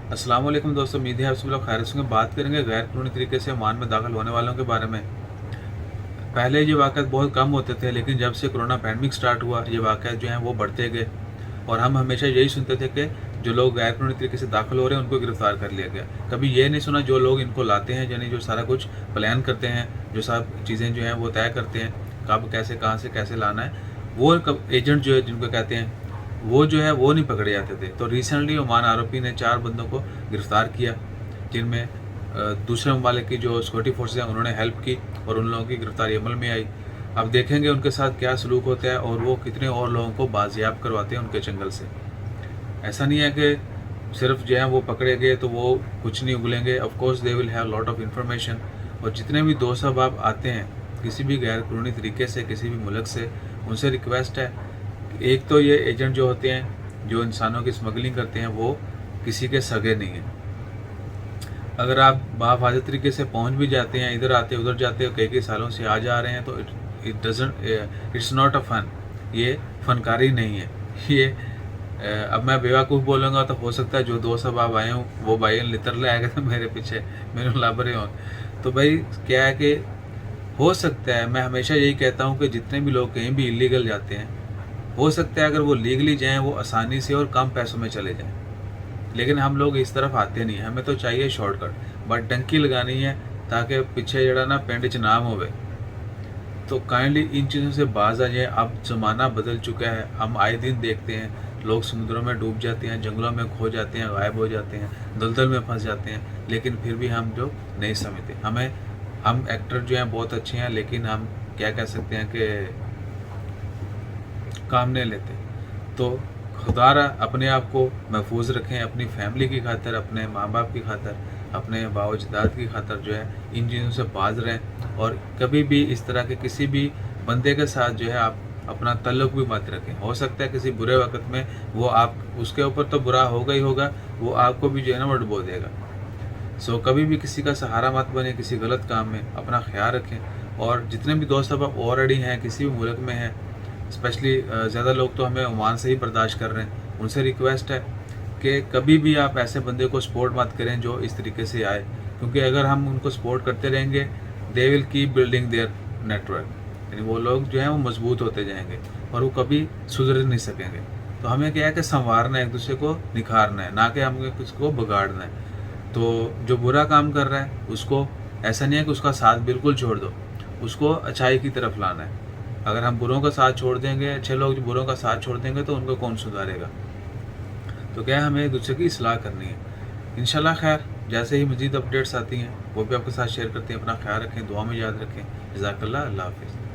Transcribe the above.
अस्सलाम वालेकुम दोस्तों, उम्मीद है आप सब लोग खैरियत से होंगे। बात करेंगे गैर कानूनी तरीके से ओमान में दाखिल होने वालों के बारे में। पहले ये वाक़यात बहुत कम होते थे, लेकिन जब से कोरोना पैंडमिक स्टार्ट हुआ ये वाक़यात जो हैं वो बढ़ते गए। और हम हमेशा यही सुनते थे कि जो लोग गैर कानूनी तरीके से दाखिल हो रहे हैं उनको गिरफ़्तार कर लिया गया। कभी ये नहीं सुना जो लोग इनको लाते हैं, यानी जो सारा कुछ प्लान करते हैं, जो सब चीज़ें जो हैं वो तय करते हैं, कब कैसे कहाँ से कैसे लाना है, वो एजेंट जो है जिनको कहते हैं, वो जो है वो नहीं पकड़े जाते थे। तो रिसेंटली ओमान आरोपी ने 4 बंदों को गिरफ़्तार किया, जिनमें दूसरे ममालिक की जो सिक्योरिटी फोर्सेज हैं उन्होंने हेल्प की और उन लोगों की गिरफ़्तारी अमल में आई। अब देखेंगे उनके साथ क्या सलूक होता है और वो कितने और लोगों को बाजियाब करवाते हैं उनके जंगल से। ऐसा नहीं है कि सिर्फ जो है वो पकड़े गए तो वो कुछ नहीं उगलेंगे। Of course they will have lot of information. और जितने भी दोस्त अहबाब आते हैं किसी भी गैर कानूनी तरीके से किसी भी मुल्क से, उनसे रिक्वेस्ट है, एक तो ये एजेंट जो होते हैं जो इंसानों की स्मगलिंग करते हैं वो किसी के सगे नहीं हैं। अगर आप बाहिफाजत तरीके से पहुंच भी जाते हैं, इधर आते उधर जाते कई कई सालों से आ जा रहे हैं, तो इट्स नॉट अ फन। ये फनकारी नहीं है ये। अब मैं बेवकूफ़ बोलूँगा तो हो सकता है जो दोस्त अब आप आए हों वो भाई लितर ले आएगा तो मेरे पीछे मेरे लाभरे हों। तो भाई क्या है कि हो सकता है, मैं हमेशा यही कहता हूँ कि जितने भी लोग कहीं भी इलीगल जाते हैं, हो सकता है अगर वो लीगली जाएँ वो आसानी से और कम पैसों में चले जाएँ, लेकिन हम लोग इस तरफ आते नहीं। हमें तो चाहिए शॉर्टकट, बट डंकी लगानी है ताकि पीछे जड़ा ना पिंड च नाम होवे। तो काइंडली इन चीज़ों से बाज आ जाए। अब ज़माना बदल चुका है, हम आए दिन देखते हैं लोग समुद्रों में डूब जाते हैं, जंगलों में खो जाते हैं, गायब हो जाते हैं, दलदल में फंस जाते हैं, लेकिन फिर भी हम जो नहीं समझते। हम एक्टर जो हैं बहुत अच्छे हैं, लेकिन हम क्या कह सकते हैं कि काम नहीं लेते। तो खुदारा अपने आप को महफूज रखें, अपनी फैमिली की खातर, अपने माँ बाप की खातर, अपने बावजदाद की खातर जो है इन चीज़ों से बाज रहें। और कभी भी इस तरह के किसी भी बंदे के साथ जो है आप अपना तल्लुक भी मत रखें। हो सकता है किसी बुरे वक्त में वो आप उसके ऊपर तो बुरा होगा ही होगा, वो आपको भी जो है ना वो डुबो देगा। सो कभी भी किसी का सहारा मत बने किसी गलत काम में, अपना ख्याल रखें। और जितने भी दोस्त अब ऑलरेडी हैं किसी भी मुल्क में हैं, स्पेशली ज़्यादा लोग तो हमें ओमान से ही बर्दाश्त कर रहे हैं, उनसे रिक्वेस्ट है कि कभी भी आप ऐसे बंदे को सपोर्ट मत करें जो इस तरीके से आए, क्योंकि अगर हम उनको सपोर्ट करते रहेंगे they will keep building their network, यानी वो लोग जो हैं वो मजबूत होते जाएंगे और वो कभी सुधर नहीं सकेंगे। तो हमें क्या है कि संवारना है, एक दूसरे को निखारना है, ना कि हमें किसी को बिगाड़ना है। तो जो बुरा काम कर रहा है उसको ऐसा नहीं है कि उसका साथ बिल्कुल छोड़ दो, उसको अच्छाई की तरफ लाना है। अगर हम बुरों का साथ छोड़ देंगे, अच्छे लोग जो बुरों का साथ छोड़ देंगे तो उनको कौन सुधारेगा। तो क्या हमें एक दूसरे की इस्लाह करनी है। इंशाल्लाह खैर जैसे ही मज़ीद अपडेट्स आती हैं वो भी आपके साथ शेयर करते हैं। अपना ख्याल रखें, दुआ में याद रखें। जज़ाकल्लाह, अल्लाह हाफ़िज़।